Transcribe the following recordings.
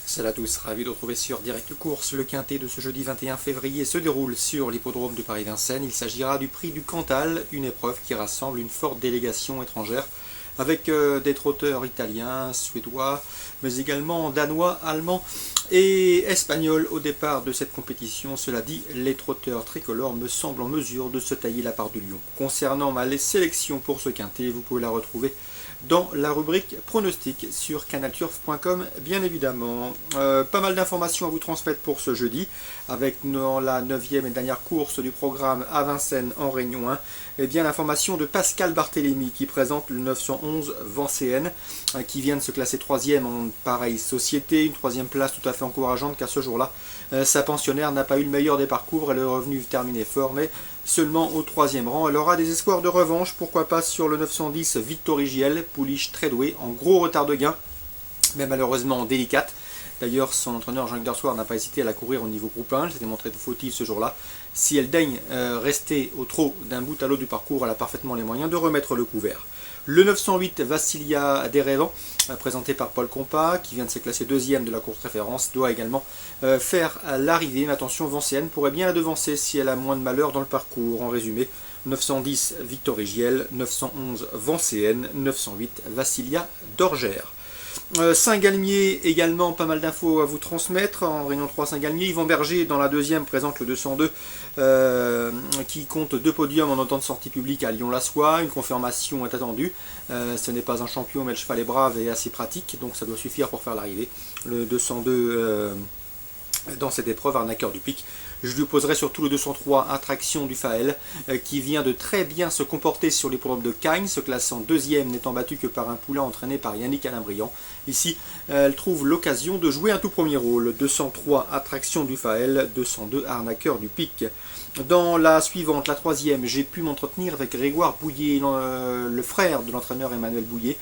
Salut à tous, ravi de retrouver sur Direct Course. Le quintet de ce jeudi 21 février se déroule sur l'hippodrome de Paris-Vincennes. Il s'agira du prix du Cantal, une épreuve qui rassemble une forte délégation étrangère avec des trotteurs italiens, suédois, mais également danois, allemands et espagnols au départ de cette compétition. Cela dit, les trotteurs tricolores me semblent en mesure de se tailler la part du lion. Concernant ma sélection pour ce quintet, vous pouvez la retrouver dans la rubrique pronostic sur canalturf.com bien évidemment. Pas mal d'informations à vous transmettre pour ce jeudi, avec dans la 9e et dernière course du programme à Vincennes en Réunion 1, et bien l'information de Pascal Barthélémy qui présente le 911 Vancéenne, qui vient de se classer 3e en pareille société, une 3e place tout à fait encourageante car ce jour-là, sa pensionnaire n'a pas eu le meilleur des parcours, elle est revenue terminer fort, mais seulement au 3e rang. Elle aura des espoirs de revanche, pourquoi pas sur le 910 Victorigiel, pouliche très douée, en gros retard de gain, mais malheureusement délicate. D'ailleurs, son entraîneur Jean-Luc Darsoir n'a pas hésité à la courir au niveau groupe 1, elle s'était montrée fautive ce jour-là. Si elle daigne rester au trot d'un bout à l'autre du parcours, elle a parfaitement les moyens de remettre le couvert. Le 908 Vassilia Derevan, présenté par Paul Compas, qui vient de se classer 2e de la course référence, doit également faire l'arrivée. Mais attention, Vancéenne pourrait bien la devancer si elle a moins de malheur dans le parcours. En résumé, 910 Victorigiel, 911 Vancéenne, 908 Vassilia Dorgère. Saint-Galmier, également pas mal d'infos à vous transmettre. En Réunion 3, Saint-Galmier, Yvan Berger dans la 2e présente le 202 qui compte 2 podiums en autant de sorties publiques à Lyon-la-Soie. Une confirmation est attendue. Ce n'est pas un champion, mais le cheval est brave et assez pratique, donc ça doit suffire pour faire l'arrivée. Le 202 dans cette épreuve, arnaqueur du pic. Je lui opposerai surtout le 203 Attraction du Faël, qui vient de très bien se comporter sur l'hippodrome de Cagnes, se classant 2e, n'étant battu que par un poulain entraîné par Yannick Alain-Briand. Ici, elle trouve l'occasion de jouer un tout premier rôle. 203 Attraction du Faël, 202 Arnaqueur du pic. Dans la suivante, la 3e, j'ai pu m'entretenir avec Grégoire Bouillet, le frère de l'entraîneur Emmanuel Bouillet,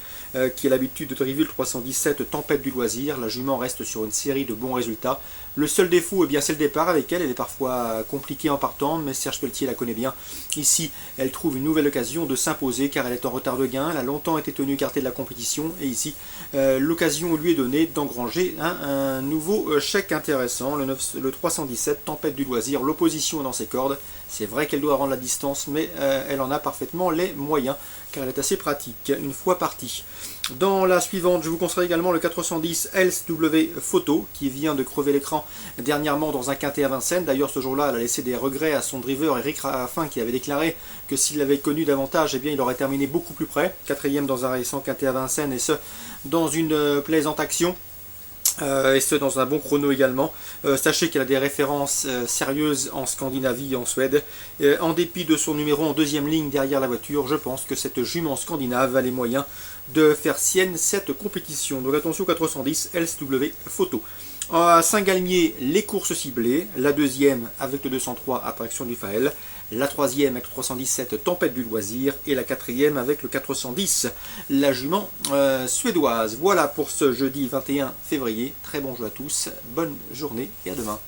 qui a l'habitude de driver le 317 Tempête du Loisir. La jument reste sur une série de bons résultats. Le seul défaut, eh bien, c'est le départ avec elle. Elle est parfois compliquée en partant, mais Serge Pelletier la connaît bien. Ici, elle trouve une nouvelle occasion de s'imposer car elle est en retard de gain. Elle a longtemps été tenue écartée de la compétition. Et ici, l'occasion lui est donnée d'engranger un nouveau chèque intéressant. Le 317 Tempête du Loisir, l'opposition est dans ses cordes. C'est vrai qu'elle doit rendre la distance, mais elle en a parfaitement les moyens car elle est assez pratique une fois partie. Dans la suivante, je vous conseille également le 410 LSW Photo qui vient de crever l'écran dernièrement dans un quintet à Vincennes. D'ailleurs, ce jour-là, elle a laissé des regrets à son driver Eric Raffin qui avait déclaré que s'il l'avait connu davantage, eh bien, il aurait terminé beaucoup plus près. 4e dans un récent quintet à Vincennes et ce, dans une plaisante action. Et ce dans un bon chrono également. Sachez qu'elle a des références sérieuses en Scandinavie et en Suède. En dépit de son numéro en 2e ligne derrière la voiture, je pense que cette jument scandinave a les moyens de faire sienne cette compétition. Donc attention, 410 LSW Photo. À Saint-Galmier, les courses ciblées. La 2e avec le 203 Attraction du Faël. La 3e avec le 317 Tempête du Loisir. Et la 4e avec le 410 la jument suédoise. Voilà pour ce jeudi 21 février. Très bon jeu à tous. Bonne journée et à demain.